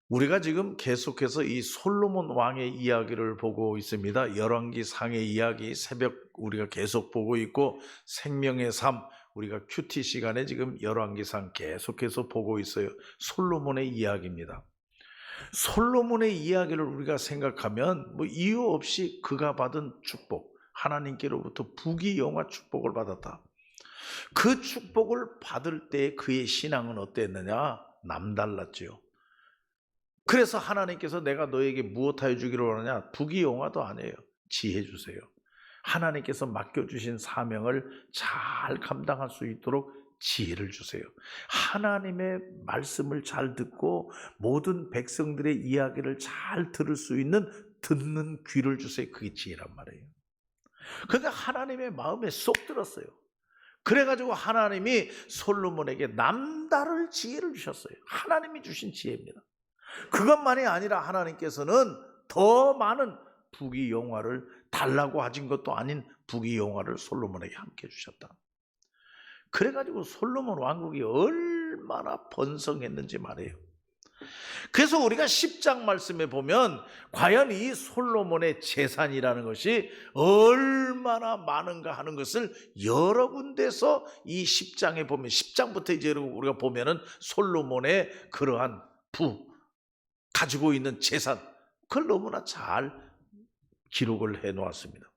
우리가 지금 계속해서 이 솔로몬 왕의 이야기를 보고 있습니다. 열왕기 상의 이야기 새벽 우리가 계속 보고 있고 생명의 삶 우리가 큐티 시간에 지금 열왕기 상 계속해서 보고 있어요. 솔로몬의 이야기입니다. 솔로몬의 이야기를 우리가 생각하면 뭐 이유 없이 그가 받은 축복, 하나님께로부터 부귀영화 축복을 받았다. 그 축복을 받을 때 그의 신앙은 어땠느냐? 남달랐지요. 그래서 하나님께서 내가 너에게 무엇하여 주기로 하느냐? 부귀영화도 아니에요. 지혜 주세요. 하나님께서 맡겨주신 사명을 잘 감당할 수 있도록 지혜를 주세요. 하나님의 말씀을 잘 듣고 모든 백성들의 이야기를 잘 들을 수 있는 듣는 귀를 주세요. 그게 지혜란 말이에요. 그러니까 하나님의 마음에 쏙 들었어요. 그래가지고 하나님이 솔로몬에게 남다를 지혜를 주셨어요. 하나님이 주신 지혜입니다. 그것만이 아니라 하나님께서는 더 많은 부귀영화를 달라고 하신 것도 아닌 부귀영화를 솔로몬에게 함께 주셨다. 그래가지고 솔로몬 왕국이 얼마나 번성했는지 말이에요. 그래서 우리가 10장 말씀에 보면 과연 이 솔로몬의 재산이라는 것이 얼마나 많은가 하는 것을 여러 군데서 이 10장에 보면 10장부터 이제 우리가 보면은 솔로몬의 그러한 가지고 있는 재산 그걸 너무나 잘 기록을 해 놓았습니다.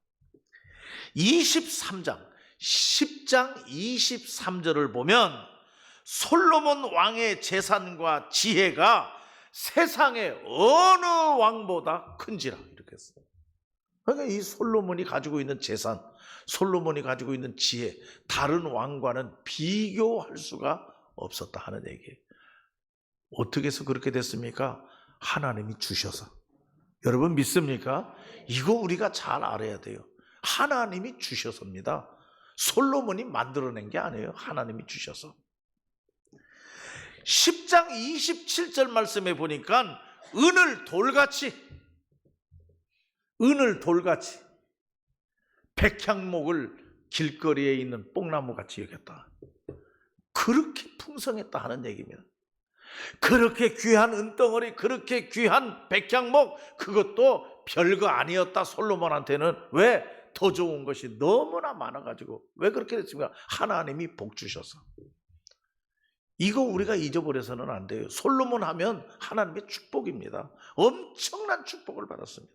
23장 10장 23절을 보면 솔로몬 왕의 재산과 지혜가 세상의 어느 왕보다 큰지라 이렇게 했어요. 그러니까 이 솔로몬이 가지고 있는 재산, 솔로몬이 가지고 있는 지혜, 다른 왕과는 비교할 수가 없었다 하는 얘기예요. 어떻게 해서 그렇게 됐습니까? 하나님이 주셔서. 여러분 믿습니까? 이거 우리가 잘 알아야 돼요. 하나님이 주셔서입니다. 솔로몬이 만들어낸 게 아니에요. 하나님이 주셔서. 10장 27절 말씀에 보니까 은을 돌같이 백향목을 길거리에 있는 뽕나무같이 여겼다. 그렇게 풍성했다 하는 얘기입니다. 그렇게 귀한 은덩어리, 그렇게 귀한 백향목, 그것도 별거 아니었다 솔로몬한테는. 왜? 더 좋은 것이 너무나 많아가지고. 왜 그렇게 됐습니까? 하나님이 복 주셔서. 이거 우리가 잊어버려서는 안 돼요. 솔로몬 하면 하나님의 축복입니다. 엄청난 축복을 받았습니다.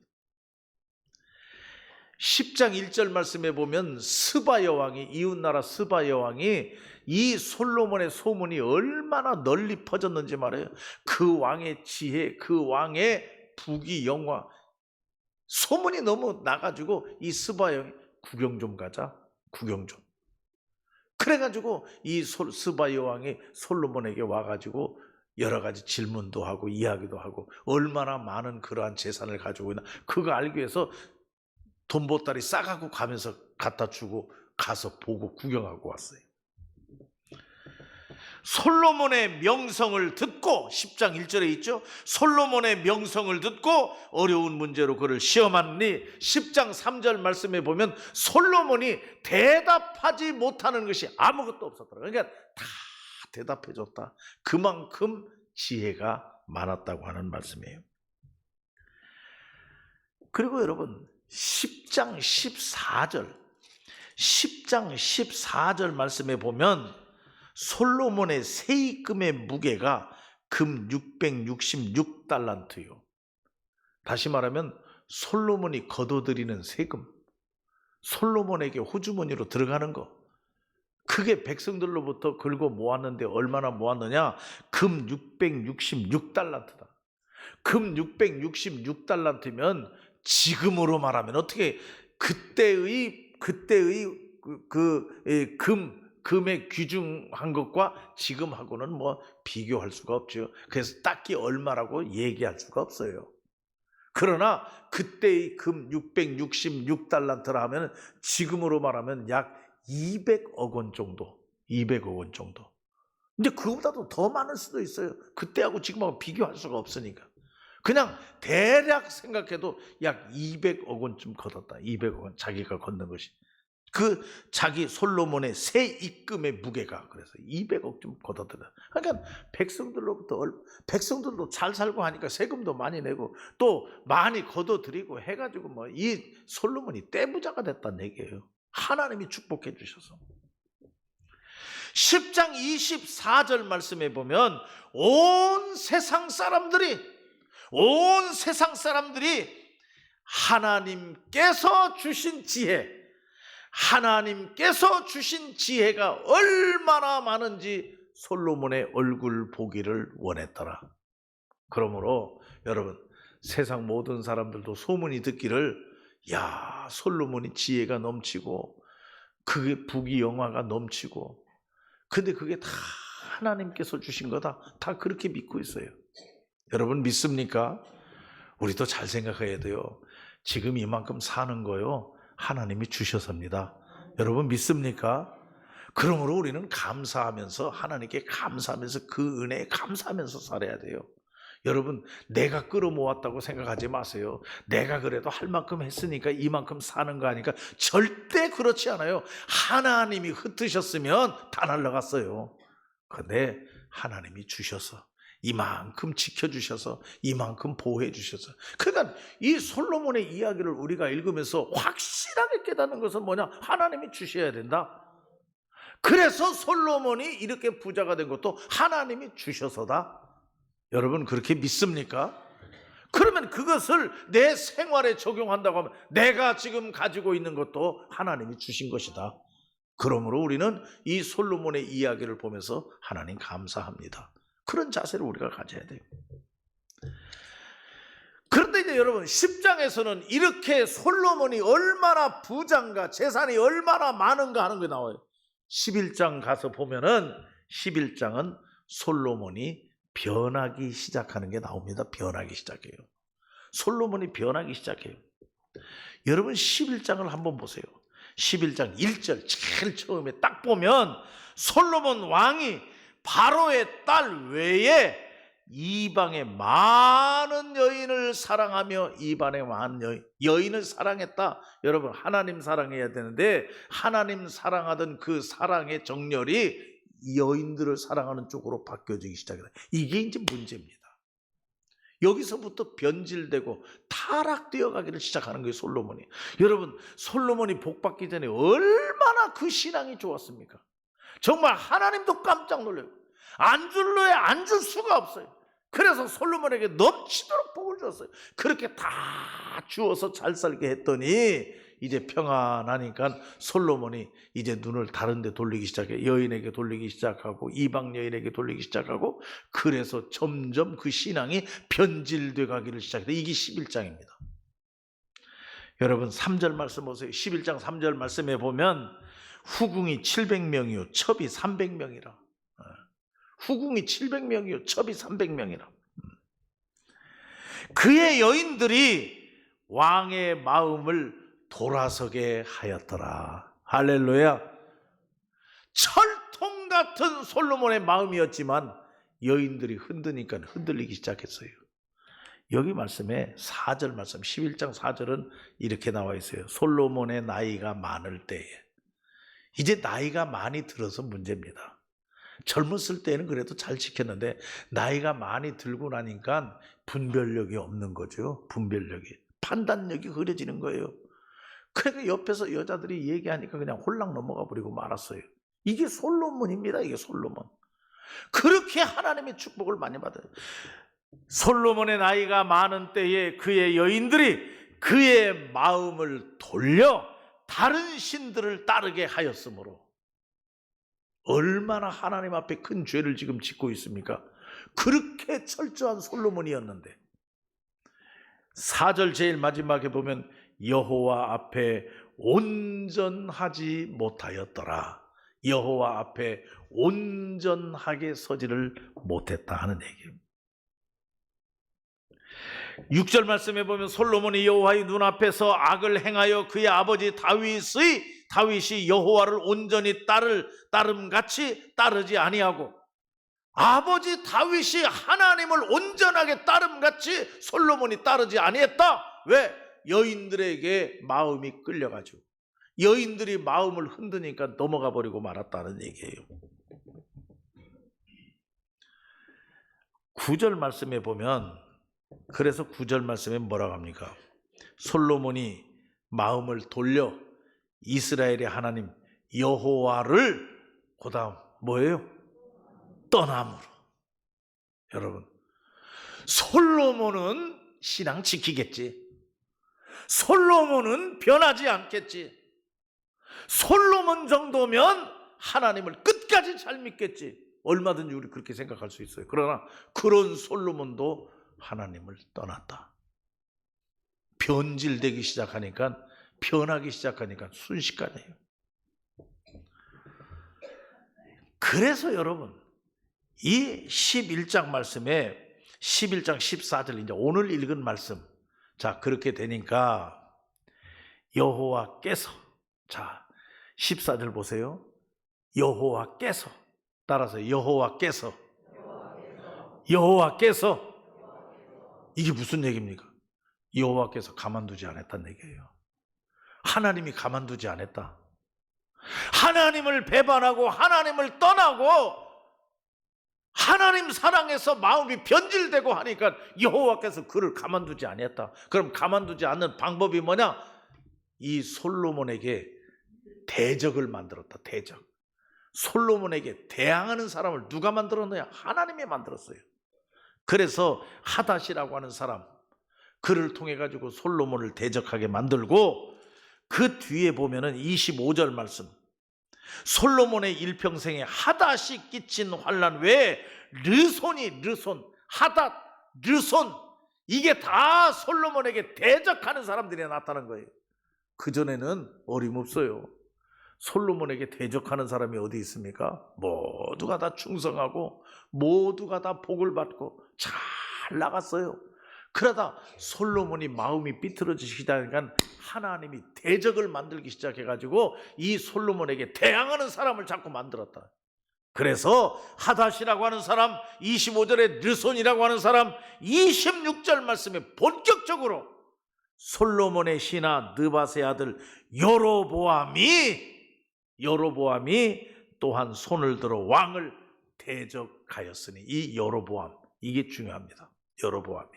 10장 1절 말씀에 보면 스바 여왕이, 이웃나라 스바 여왕이 이 솔로몬의 소문이 얼마나 널리 퍼졌는지 말해요. 그 왕의 지혜, 그 왕의 부귀영화 소문이 너무 나가지고 이 스바 여왕이 구경 좀 가자, 구경 좀. 그래가지고 이 스바 여왕이 솔로몬에게 와가지고 여러 가지 질문도 하고 이야기도 하고 얼마나 많은 그러한 재산을 가지고 있나 그거 알기 위해서 돈 보따리 싸가고 가면서 갖다 주고 가서 보고 구경하고 왔어요. 솔로몬의 명성을 듣고 10장 1절에 있죠. 솔로몬의 명성을 듣고 어려운 문제로 그를 시험하니 10장 3절 말씀에 보면 솔로몬이 대답하지 못하는 것이 아무것도 없었더라. 그러니까 다 대답해 줬다. 그만큼 지혜가 많았다고 하는 말씀이에요. 그리고 여러분 10장 14절 말씀에 보면 솔로몬의 세입금의 무게가 금 666달란트요. 다시 말하면 솔로몬이 거둬들이는 세금, 솔로몬에게 호주머니로 들어가는 거, 그게 백성들로부터 긁어 모았는데 얼마나 모았느냐? 금 666달란트다. 금 666달란트면 지금으로 말하면 어떻게 그때의 금의 귀중한 것과 지금하고는 뭐 비교할 수가 없죠. 그래서 딱히 얼마라고 얘기할 수가 없어요. 그러나 그때의 금 666달란트라 하면 지금으로 말하면 약 200억 원 정도. 200억 원 정도. 근데 그거보다도 더 많을 수도 있어요. 그때하고 지금하고 비교할 수가 없으니까. 그냥 대략 생각해도 약 200억 원쯤 걷었다. 200억 원 자기가 걷는 것이. 그 자기 솔로몬의 새 입금의 무게가 그래서 200억 좀 걷어들여. 그러니까 백성들도 잘 살고 하니까 세금도 많이 내고 또 많이 걷어들이고 해가지고 뭐 이 솔로몬이 떼부자가 됐다는 얘기예요. 하나님이 축복해 주셔서. 10장 24절 말씀에 보면 온 세상 사람들이 하나님께서 주신 지혜가 얼마나 많은지 솔로몬의 얼굴 보기를 원했더라. 그러므로 여러분, 세상 모든 사람들도 소문이 듣기를, 야, 솔로몬이 지혜가 넘치고 그게 부귀영화가 넘치고, 근데 그게 다 하나님께서 주신 거다, 다 그렇게 믿고 있어요. 여러분 믿습니까? 우리도 잘 생각해야 돼요. 지금 이만큼 사는 거요, 하나님이 주셔서입니다. 여러분 믿습니까? 그러므로 우리는 감사하면서, 하나님께 감사하면서, 그 은혜에 감사하면서 살아야 돼요. 여러분, 내가 끌어모았다고 생각하지 마세요. 내가 그래도 할 만큼 했으니까 이만큼 사는 거 아니까. 절대 그렇지 않아요. 하나님이 흩으셨으면 다 날라갔어요. 근데 하나님이 주셔서, 이만큼 지켜주셔서, 이만큼 보호해 주셔서. 그러니까 이 솔로몬의 이야기를 우리가 읽으면서 확실하게 깨닫는 것은 뭐냐? 하나님이 주셔야 된다. 그래서 솔로몬이 이렇게 부자가 된 것도 하나님이 주셔서다. 여러분 그렇게 믿습니까? 그러면 그것을 내 생활에 적용한다고 하면 내가 지금 가지고 있는 것도 하나님이 주신 것이다. 그러므로 우리는 이 솔로몬의 이야기를 보면서 하나님 감사합니다. 그런 자세를 우리가 가져야 돼요. 그런데 이제 여러분 10장에서는 이렇게 솔로몬이 얼마나 부자인가, 재산이 얼마나 많은가 하는 게 나와요. 11장 가서 보면은 11장은 솔로몬이 변하기 시작하는 게 나옵니다. 변하기 시작해요. 솔로몬이 변하기 시작해요. 여러분 11장을 한번 보세요. 11장 1절 제일 처음에 딱 보면 솔로몬 왕이 바로의 딸 외에 이방의 많은 여인을 사랑하며, 이방의 많은 여인을 사랑했다. 여러분 하나님 사랑해야 되는데 하나님 사랑하던 그 사랑의 정렬이 여인들을 사랑하는 쪽으로 바뀌어지기 시작했다. 이게 이제 문제입니다. 여기서부터 변질되고 타락되어 가기를 시작하는 거예요, 솔로몬이. 여러분 솔로몬이 복받기 전에 얼마나 그 신앙이 좋았습니까? 정말 하나님도 깜짝 놀래요. 안 줄래 안 줄 수가 없어요. 그래서 솔로몬에게 넘치도록 복을 줬어요. 그렇게 다 주어서 잘 살게 했더니 이제 평안하니까 솔로몬이 이제 눈을 다른 데 돌리기 시작해. 여인에게 돌리기 시작하고 이방 여인에게 돌리기 시작하고, 그래서 점점 그 신앙이 변질돼 가기를 시작했다. 이게 11장입니다. 여러분 3절 말씀 보세요. 11장 3절 말씀에 보면 후궁이 700명이요 첩이 300명이라. 후궁이 700명이요 첩이 300명이라. 그의 여인들이 왕의 마음을 돌아서게 하였더라. 할렐루야. 철통 같은 솔로몬의 마음이었지만 여인들이 흔드니까 흔들리기 시작했어요. 여기 말씀에 4절 말씀, 11장 4절은 이렇게 나와 있어요. 솔로몬의 나이가 많을 때에. 이제 나이가 많이 들어서 문제입니다. 젊었을 때는 그래도 잘 지켰는데 나이가 많이 들고 나니까 분별력이 없는 거죠. 분별력이, 판단력이 흐려지는 거예요. 그러니까 옆에서 여자들이 얘기하니까 그냥 홀랑 넘어가 버리고 말았어요. 이게 솔로몬입니다. 이게 솔로몬. 그렇게 하나님의 축복을 많이 받아요. 솔로몬의 나이가 많은 때에 그의 여인들이 그의 마음을 돌려 다른 신들을 따르게 하였으므로, 얼마나 하나님 앞에 큰 죄를 지금 짓고 있습니까? 그렇게 철저한 솔로몬이었는데 4절 제일 마지막에 보면 여호와 앞에 온전하지 못하였더라. 여호와 앞에 온전하게 서지를 못했다 하는 얘기입니다. 6절 말씀에 보면 솔로몬이 여호와의 눈앞에서 악을 행하여 그의 아버지 다윗이 여호와를 온전히 따름같이 따르지 아니하고, 아버지 다윗이 하나님을 온전하게 따름같이 솔로몬이 따르지 아니했다. 왜? 여인들에게 마음이 끌려가지고, 여인들이 마음을 흔드니까 넘어가 버리고 말았다는 얘기예요. 9절 말씀에 보면, 그래서 9절 말씀에 뭐라고 합니까? 솔로몬이 마음을 돌려 이스라엘의 하나님 여호와를 그다음 뭐예요? 떠남으로. 여러분, 솔로몬은 신앙 지키겠지. 솔로몬은 변하지 않겠지. 솔로몬 정도면 하나님을 끝까지 잘 믿겠지. 얼마든지 우리 그렇게 생각할 수 있어요. 그러나 그런 솔로몬도 하나님을 떠났다. 변질되기 시작하니까, 변하기 시작하니까 순식간이에요. 그래서 여러분, 이 11장 말씀에 11장 14절, 이제 오늘 읽은 말씀, 자, 그렇게 되니까 여호와께서, 자 14절 보세요. 여호와께서, 따라서 여호와께서, 여호와께서, 이게 무슨 얘기입니까? 여호와께서 가만두지 않았다는 얘기예요. 하나님이 가만두지 않았다. 하나님을 배반하고 하나님을 떠나고 하나님 사랑에서 마음이 변질되고 하니까 여호와께서 그를 가만두지 않았다. 그럼 가만두지 않는 방법이 뭐냐? 이 솔로몬에게 대적을 만들었다. 대적. 솔로몬에게 대항하는 사람을 누가 만들었느냐? 하나님이 만들었어요. 그래서 하닷이라고 하는 사람, 그를 통해 가지고 솔로몬을 대적하게 만들고, 그 뒤에 보면은 25절 말씀, 솔로몬의 일평생에 하닷이 끼친 환난 외에 르손, 하닷, 르손, 이게 다 솔로몬에게 대적하는 사람들이 나타난 거예요. 그전에는 어림없어요. 솔로몬에게 대적하는 사람이 어디 있습니까? 모두가 다 충성하고 모두가 다 복을 받고 잘 나갔어요. 그러다 솔로몬이 마음이 삐뚤어지기 시작하니까 하나님이 대적을 만들기 시작해가지고 이 솔로몬에게 대항하는 사람을 자꾸 만들었다. 그래서 하닷이라고 하는 사람, 25절에 르손이라고 하는 사람, 26절 말씀에 본격적으로 솔로몬의 신하 느밧의 아들 여로보암이 또한 손을 들어 왕을 대적하였으니, 이 여로보암, 이게 중요합니다. 여로보암이.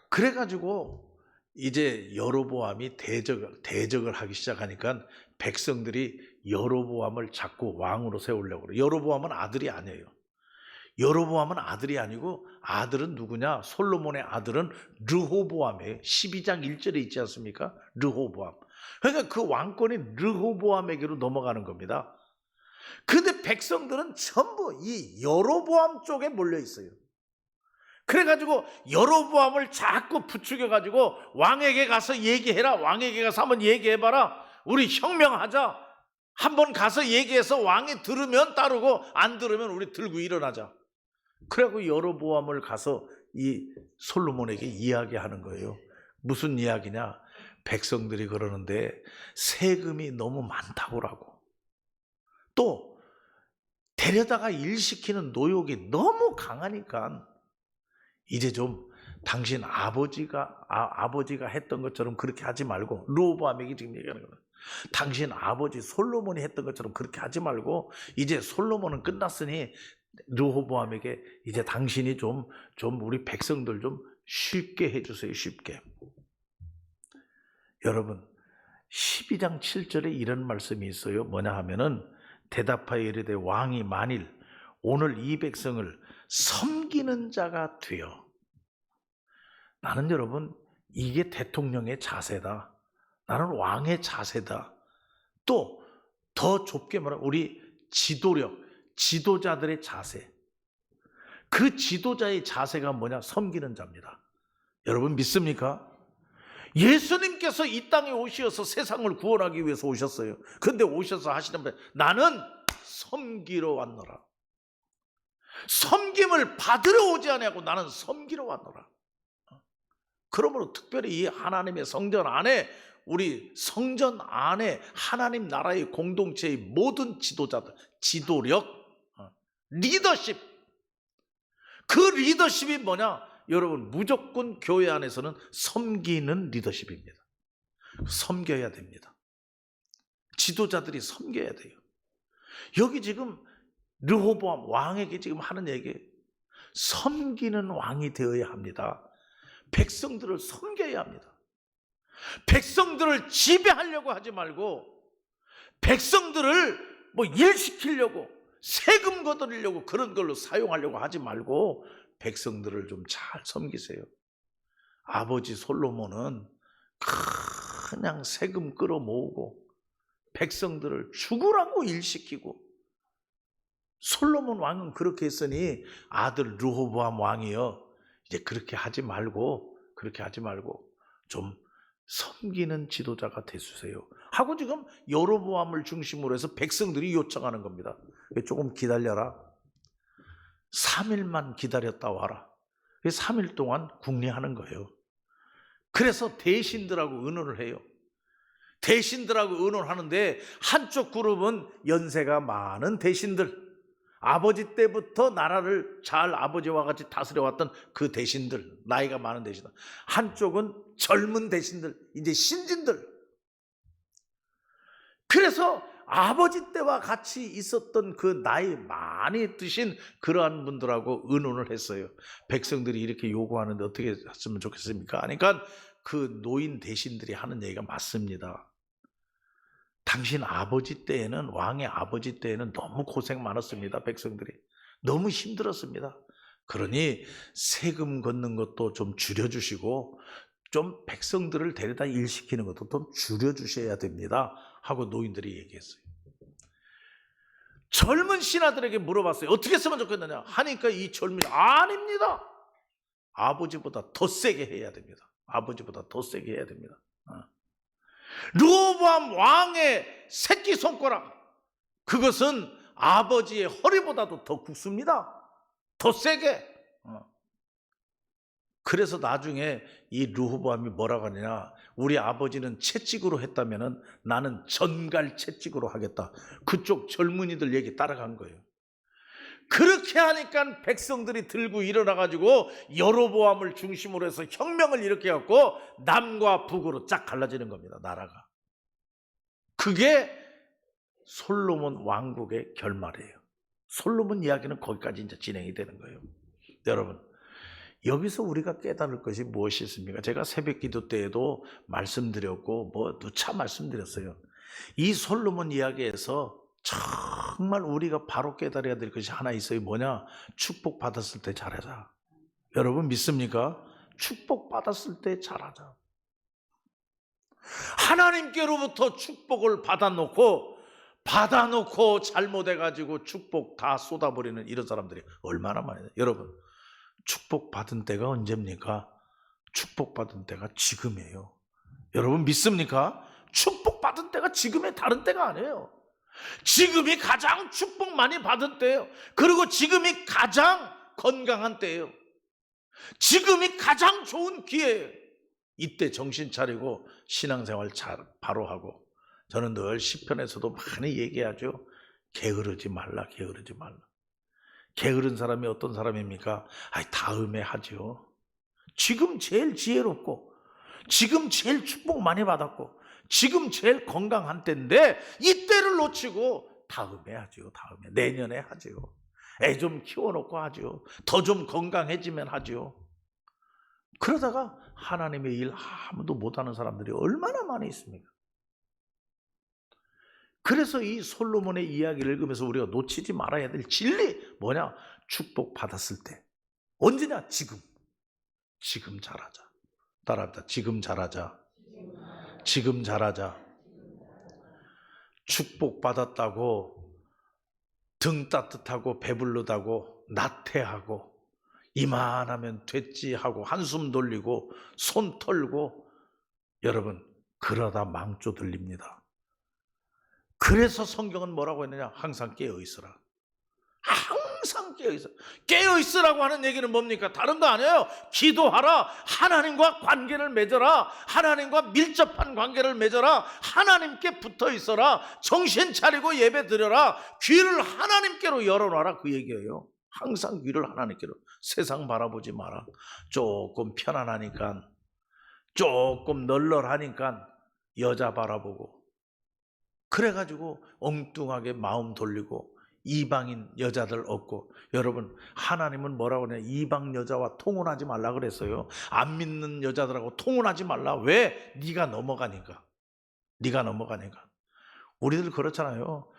그래가지고 이제 여로보암이 대적을 하기 시작하니까 백성들이 여로보암을 자꾸 왕으로 세우려고 그래요. 여로보암은 아들이 아니에요. 여로보암은 아들이 아니고, 아들은 누구냐? 솔로몬의 아들은 르호보암이에요. 12장 1절에 있지 않습니까? 르호보암. 그러니까 그 왕권이 르호보암에게로 넘어가는 겁니다. 근데 백성들은 전부 이 여로보암 쪽에 몰려 있어요. 그래가지고 여로보암을 자꾸 부추겨가지고 왕에게 가서 얘기해라, 왕에게 가서 한번 얘기해봐라, 우리 혁명하자, 한번 가서 얘기해서 왕이 들으면 따르고 안 들으면 우리 들고 일어나자. 그래갖고 여로보암을 가서 이 솔로몬에게 이야기하는 거예요. 무슨 이야기냐? 백성들이 그러는데 세금이 너무 많다고라고, 또 데려다가 일시키는 노역이 너무 강하니까 이제 좀 당신 아버지가 했던 것처럼 그렇게 하지 말고, 르호보암에게 지금 얘기하는 거예요. 당신 아버지 솔로몬이 했던 것처럼 그렇게 하지 말고, 이제 솔로몬은 끝났으니 르호보암에게 이제 당신이 좀 우리 백성들 좀 쉽게 해주세요. 쉽게. 여러분, 12장 7절에 이런 말씀이 있어요. 뭐냐 하면은, 대답하여 이르되 왕이 만일 오늘 이 백성을 섬기는 자가 되어, 나는 여러분 이게 대통령의 자세다, 나는 왕의 자세다, 또 더 좁게 말하면 우리 지도자들의 자세, 그 지도자의 자세가 뭐냐? 섬기는 자입니다. 여러분 믿습니까? 예수님께서 이 땅에 오셔서 세상을 구원하기 위해서 오셨어요. 그런데 오셔서 하시는 말, 나는 섬기러 왔노라. 섬김을 받으러 오지 아니하고 나는 섬기러 왔노라. 그러므로 특별히 이 하나님의 성전 안에, 우리 성전 안에 하나님 나라의 공동체의 모든 지도자들, 지도력, 리더십, 그 리더십이 뭐냐? 여러분 무조건 교회 안에서는 섬기는 리더십입니다. 섬겨야 됩니다. 지도자들이 섬겨야 돼요. 여기 지금 르호보암 왕에게 지금 하는 얘기예요. 섬기는 왕이 되어야 합니다. 백성들을 섬겨야 합니다. 백성들을 지배하려고 하지 말고, 백성들을 뭐 일시키려고, 세금 거두려고 그런 걸로 사용하려고 하지 말고 백성들을 좀 잘 섬기세요. 아버지 솔로몬은 그냥 세금 끌어모으고 백성들을 죽으라고 일시키고, 솔로몬 왕은 그렇게 했으니 아들 르호보암 왕이요, 이제 그렇게 하지 말고 좀 섬기는 지도자가 되주세요 하고 지금 여로보암을 중심으로 해서 백성들이 요청하는 겁니다. 조금 기다려라. 3일만 기다렸다 와라. 3일 동안 국리하는 거예요. 그래서 대신들하고 의논을 해요. 대신들하고 의논하는데 한쪽 그룹은 연세가 많은 대신들, 아버지 때부터 나라를 잘 아버지와 같이 다스려왔던 그 대신들, 나이가 많은 대신들. 한쪽은 젊은 대신들, 이제 신진들. 그래서 아버지 때와 같이 있었던 그 나이 많이 드신 그러한 분들하고 의논을 했어요. 백성들이 이렇게 요구하는데 어떻게 했으면 좋겠습니까? 그러니까 그 노인 대신들이 하는 얘기가 맞습니다. 당신 아버지 때에는, 왕의 아버지 때에는 너무 고생 많았습니다. 백성들이 너무 힘들었습니다. 그러니 세금 걷는 것도 좀 줄여주시고 좀 백성들을 데려다 일시키는 것도 좀 줄여주셔야 됩니다 하고 노인들이 얘기했어요. 젊은 신하들에게 물어봤어요. 어떻게 했으면 좋겠느냐 하니까 이 젊은이 아닙니다. 아버지보다 더 세게 해야 됩니다. 아버지보다 더 세게 해야 됩니다. 르호보암 왕의 새끼손가락, 그것은 아버지의 허리보다도 더 굵습니다. 더 세게. 그래서 나중에 이 르호보암이 뭐라고 하느냐, 우리 아버지는 채찍으로 했다면 나는 전갈 채찍으로 하겠다. 그쪽 젊은이들 얘기 따라간 거예요. 그렇게 하니까 백성들이 들고 일어나가지고 여로보암을 중심으로 해서 혁명을 일으켜갖고 남과 북으로 쫙 갈라지는 겁니다. 나라가. 그게 솔로몬 왕국의 결말이에요. 솔로몬 이야기는 거기까지 이제 진행이 되는 거예요. 여러분, 여기서 우리가 깨달을 것이 무엇이 있습니까? 제가 새벽 기도 때에도 말씀드렸고 누차 말씀드렸어요. 이 솔로몬 이야기에서 정말 우리가 바로 깨달아야 될 것이 하나 있어요. 뭐냐? 축복받았을 때 잘하자. 여러분 믿습니까? 축복받았을 때 잘하자. 하나님께로부터 축복을 받아놓고 잘못해가지고 축복 다 쏟아버리는 이런 사람들이 얼마나 많아요. 여러분, 축복받은 때가 언제입니까? 축복받은 때가 지금이에요. 여러분 믿습니까? 축복받은 때가 지금의 다른 때가 아니에요. 지금이 가장 축복 많이 받은 때예요. 그리고 지금이 가장 건강한 때예요. 지금이 가장 좋은 기회예요. 이때 정신 차리고 신앙생활 잘 바로 하고, 저는 늘 시편에서도 많이 얘기하죠. 게으르지 말라, 게으르지 말라. 게으른 사람이 어떤 사람입니까? 다음에 하죠. 지금 제일 지혜롭고, 지금 제일 축복 많이 받았고, 지금 제일 건강한 때인데 이 때를 놓치고 다음에 하죠. 다음에, 내년에 하죠. 애 좀 키워놓고 하죠. 더 좀 건강해지면 하죠. 그러다가 하나님의 일 아무도 못하는 사람들이 얼마나 많이 있습니까? 그래서 이 솔로몬의 이야기를 읽으면서 우리가 놓치지 말아야 될 진리 뭐냐? 축복받았을 때. 언제냐? 지금. 지금 잘하자. 따라합니다. 지금 잘하자. 지금 잘하자. 축복받았다고 등 따뜻하고 배부르다고 나태하고 이만하면 됐지 하고 한숨 돌리고 손 털고, 여러분 그러다 망조 들립니다. 그래서 성경은 뭐라고 했느냐? 항상 깨어있으라. 항상 깨어있으라. 깨어있으라고 하는 얘기는 뭡니까? 다른 거 아니에요. 기도하라. 하나님과 관계를 맺어라. 하나님과 밀접한 관계를 맺어라. 하나님께 붙어있어라. 정신 차리고 예배 드려라. 귀를 하나님께로 열어놔라. 그 얘기예요. 항상 귀를 하나님께로. 세상 바라보지 마라. 조금 편안하니까, 조금 널널하니까 여자 바라보고 그래가지고 엉뚱하게 마음 돌리고 이방인 여자들 얻고, 여러분 하나님은 뭐라고 그러냐? 이방 여자와 통혼하지 말라 그랬어요. 안 믿는 여자들하고 통혼하지 말라. 왜? 네가 넘어가니까. 네가 넘어가니까. 우리들 그렇잖아요.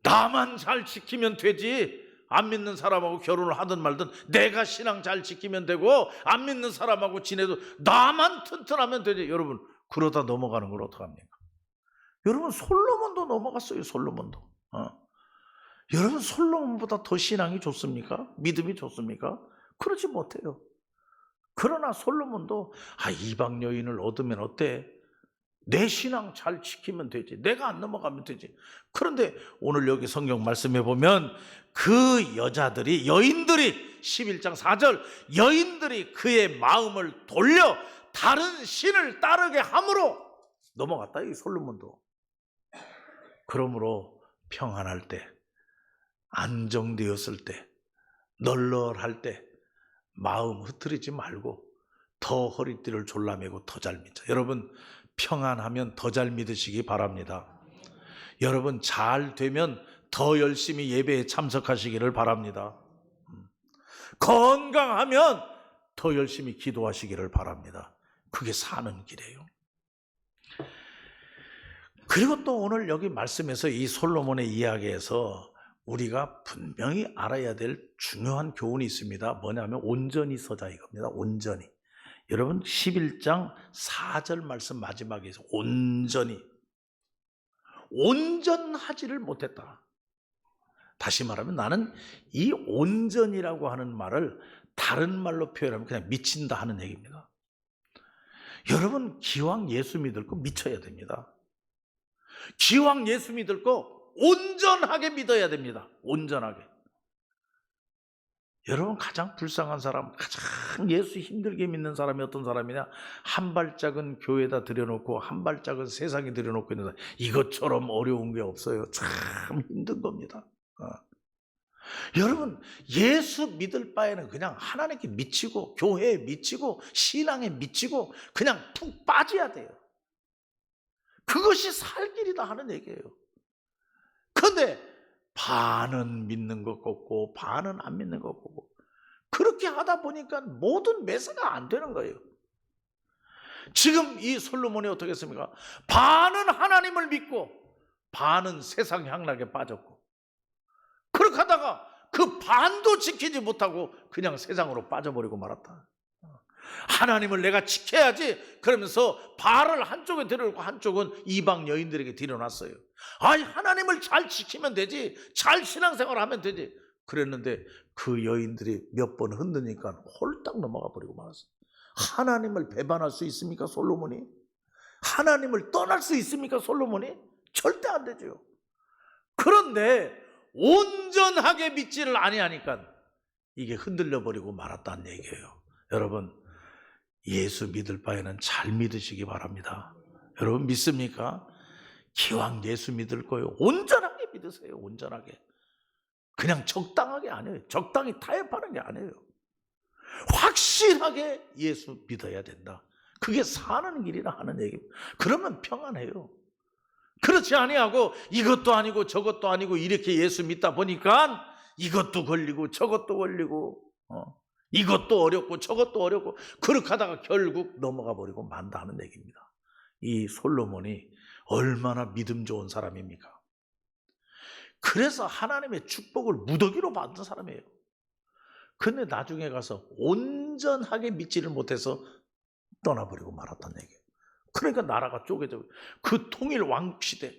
나만 잘 지키면 되지. 안 믿는 사람하고 결혼을 하든 말든 내가 신앙 잘 지키면 되고, 안 믿는 사람하고 지내도 나만 튼튼하면 되지. 여러분 그러다 넘어가는 걸 어떡합니까? 여러분 솔로몬도 넘어갔어요. 솔로몬도. 여러분 솔로몬보다 더 신앙이 좋습니까? 믿음이 좋습니까? 그렇지 못해요. 그러나 솔로몬도 이방 여인을 얻으면 어때? 내 신앙 잘 지키면 되지. 내가 안 넘어가면 되지. 그런데 오늘 여기 성경 말씀해 보면 그 여자들이, 여인들이 11장 4절, 여인들이 그의 마음을 돌려 다른 신을 따르게 함으로 넘어갔다. 이 솔로몬도. 그러므로 평안할 때, 안정되었을 때, 널널할 때 마음 흐트리지 말고 더 허리띠를 졸라매고 더 잘 믿자. 여러분 평안하면 더 잘 믿으시기 바랍니다. 여러분 잘 되면 더 열심히 예배에 참석하시기를 바랍니다. 건강하면 더 열심히 기도하시기를 바랍니다. 그게 사는 길이에요. 그리고 또 오늘 여기 말씀에서 이 솔로몬의 이야기에서 우리가 분명히 알아야 될 중요한 교훈이 있습니다. 뭐냐면 온전히 서자 이겁니다. 온전히. 여러분 11장 4절 말씀 마지막에서 온전하지를 못했다. 다시 말하면 나는 이 온전이라고 하는 말을 다른 말로 표현하면 그냥 미친다 하는 얘기입니다. 여러분 기왕 예수 믿을 거 미쳐야 됩니다. 기왕 예수 믿을 거 온전하게 믿어야 됩니다. 온전하게. 여러분 가장 불쌍한 사람, 가장 예수 힘들게 믿는 사람이 어떤 사람이냐? 한 발짝은 교회에다 들여놓고 한 발짝은 세상에 들여놓고 있는 사람. 이것처럼 어려운 게 없어요. 참 힘든 겁니다. 여러분 예수 믿을 바에는 그냥 하나님께 미치고 교회에 미치고 신앙에 미치고 그냥 푹 빠져야 돼요. 그것이 살 길이다 하는 얘기예요. 그런데 반은 믿는 것 같고 반은 안 믿는 것 같고 그렇게 하다 보니까 모든 매사가 안 되는 거예요. 지금 이 솔로몬이 어떻게 했습니까? 반은 하나님을 믿고 반은 세상 향락에 빠졌고, 그렇게 하다가 그 반도 지키지 못하고 그냥 세상으로 빠져버리고 말았다. 하나님을 내가 지켜야지 그러면서 발을 한쪽에 들여놓고 한쪽은 이방 여인들에게 들여놨어요. 하나님을 잘 지키면 되지, 잘 신앙생활을 하면 되지. 그랬는데 그 여인들이 몇 번 흔드니까 홀딱 넘어가 버리고 말았어요. 하나님을 배반할 수 있습니까 솔로몬이? 하나님을 떠날 수 있습니까 솔로몬이? 절대 안 되죠. 그런데 온전하게 믿지를 아니하니까 이게 흔들려 버리고 말았다는 얘기예요. 여러분 예수 믿을 바에는 잘 믿으시기 바랍니다. 여러분 믿습니까? 기왕 예수 믿을 거예요. 온전하게 믿으세요. 온전하게. 그냥 적당하게 아니에요. 적당히 타협하는 게 아니에요. 확실하게 예수 믿어야 된다. 그게 사는 길이라 하는 얘기입니다. 그러면 평안해요. 그렇지 아니하고 이것도 아니고 저것도 아니고 이렇게 예수 믿다 보니까 이것도 걸리고 저것도 걸리고 이것도 어렵고 저것도 어렵고 그렇게 하다가 결국 넘어가 버리고 만다는 얘기입니다. 이 솔로몬이 얼마나 믿음 좋은 사람입니까? 그래서 하나님의 축복을 무더기로 받은 사람이에요. 근데 나중에 가서 온전하게 믿지를 못해서 떠나버리고 말았다는 얘기예요. 그러니까 나라가 쪼개져, 그 통일 왕국 시대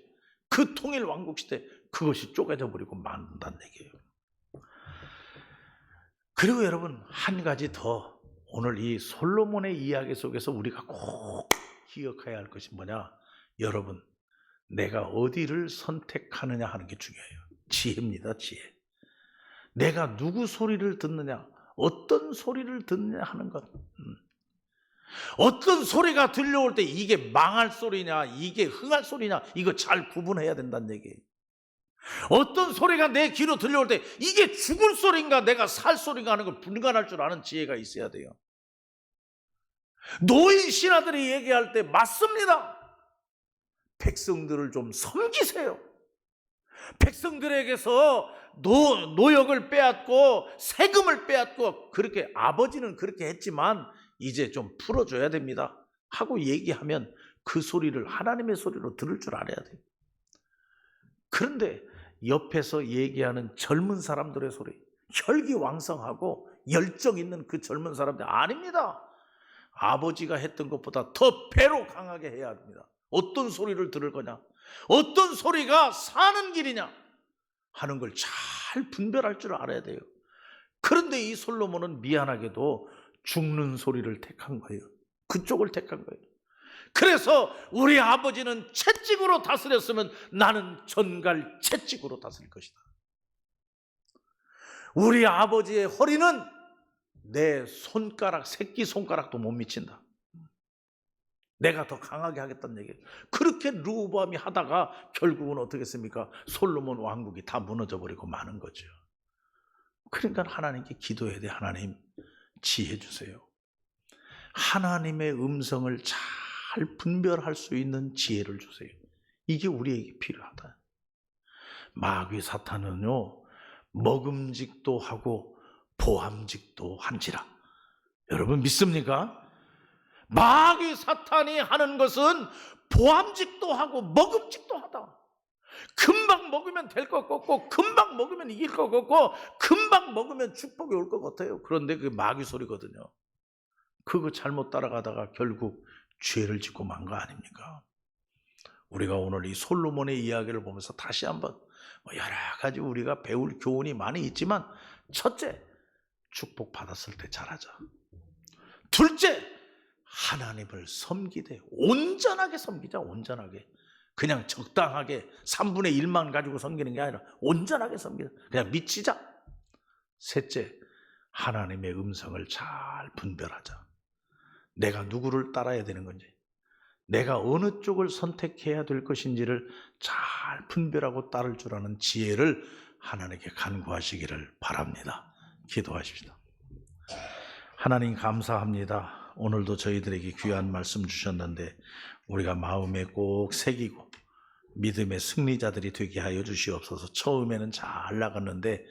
그것이 쪼개져 버리고 만다는 얘기예요. 그리고 여러분 한 가지 더, 오늘 이 솔로몬의 이야기 속에서 우리가 꼭 기억해야 할 것이 뭐냐? 여러분 내가 어디를 선택하느냐 하는 게 중요해요. 지혜입니다. 지혜. 내가 누구 소리를 듣느냐, 어떤 소리를 듣느냐 하는 것. 어떤 소리가 들려올 때 이게 망할 소리냐 이게 흥할 소리냐 이거 잘 구분해야 된다는 얘기예요. 어떤 소리가 내 귀로 들려올 때 이게 죽을 소리인가 내가 살 소리인가 하는 걸 분간할 줄 아는 지혜가 있어야 돼요. 노인 신하들이 얘기할 때 맞습니다. 백성들을 좀 섬기세요. 백성들에게서 노역을 빼앗고 세금을 빼앗고, 그렇게 아버지는 그렇게 했지만 이제 좀 풀어줘야 됩니다 하고 얘기하면 그 소리를 하나님의 소리로 들을 줄 알아야 돼요. 그런데 옆에서 얘기하는 젊은 사람들의 소리, 혈기왕성하고 열정 있는 그 젊은 사람들, 아닙니다. 아버지가 했던 것보다 더 배로 강하게 해야 합니다. 어떤 소리를 들을 거냐, 어떤 소리가 사는 길이냐 하는 걸 잘 분별할 줄 알아야 돼요. 그런데 이 솔로몬은 미안하게도 죽는 소리를 택한 거예요. 그쪽을 택한 거예요. 그래서 우리 아버지는 채찍으로 다스렸으면 나는 전갈 채찍으로 다스릴 것이다. 우리 아버지의 허리는 내 손가락, 새끼 손가락도 못 미친다. 내가 더 강하게 하겠다는 얘기예요. 그렇게 르호보암이 하다가 결국은 어떻게 했습니까? 솔로몬 왕국이 다 무너져 버리고 마는 거죠. 그러니까 하나님께 기도해야 돼. 하나님 지혜 주세요. 하나님의 음성을 잘 분별할 수 있는 지혜를 주세요. 이게 우리에게 필요하다. 마귀 사탄은요, 먹음직도 하고 보암직도 한지라. 여러분 믿습니까? 마귀 사탄이 하는 것은 보암직도 하고 먹음직도 하다. 금방 먹으면 될 것 같고, 금방 먹으면 이길 것 같고, 금방 먹으면 축복이 올 것 같아요. 그런데 그게 마귀 소리거든요. 그거 잘못 따라가다가 결국 죄를 짓고 만 거 아닙니까? 우리가 오늘 이 솔로몬의 이야기를 보면서 다시 한번 여러 가지 우리가 배울 교훈이 많이 있지만, 첫째, 축복 받았을 때 잘하자. 둘째, 하나님을 섬기되 온전하게 섬기자. 온전하게. 그냥 적당하게 3분의 1만 가지고 섬기는 게 아니라 온전하게 섬기자. 그냥 미치자. 셋째, 하나님의 음성을 잘 분별하자. 내가 누구를 따라야 되는 건지, 내가 어느 쪽을 선택해야 될 것인지를 잘 분별하고 따를 줄 아는 지혜를 하나님께 간구하시기를 바랍니다. 기도하십시다. 하나님 감사합니다. 오늘도 저희들에게 귀한 말씀 주셨는데 우리가 마음에 꼭 새기고 믿음의 승리자들이 되게 하여 주시옵소서. 처음에는 잘 나갔는데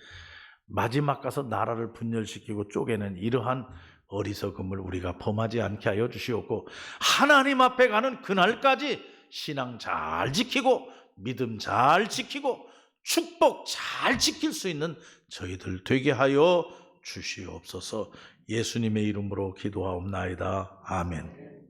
마지막 가서 나라를 분열시키고 쪼개는 이러한 어리석음을 우리가 범하지 않게 하여 주시옵고, 하나님 앞에 가는 그날까지 신앙 잘 지키고 믿음 잘 지키고 축복 잘 지킬 수 있는 저희들 되게 하여 주시옵소서. 예수님의 이름으로 기도하옵나이다. 아멘.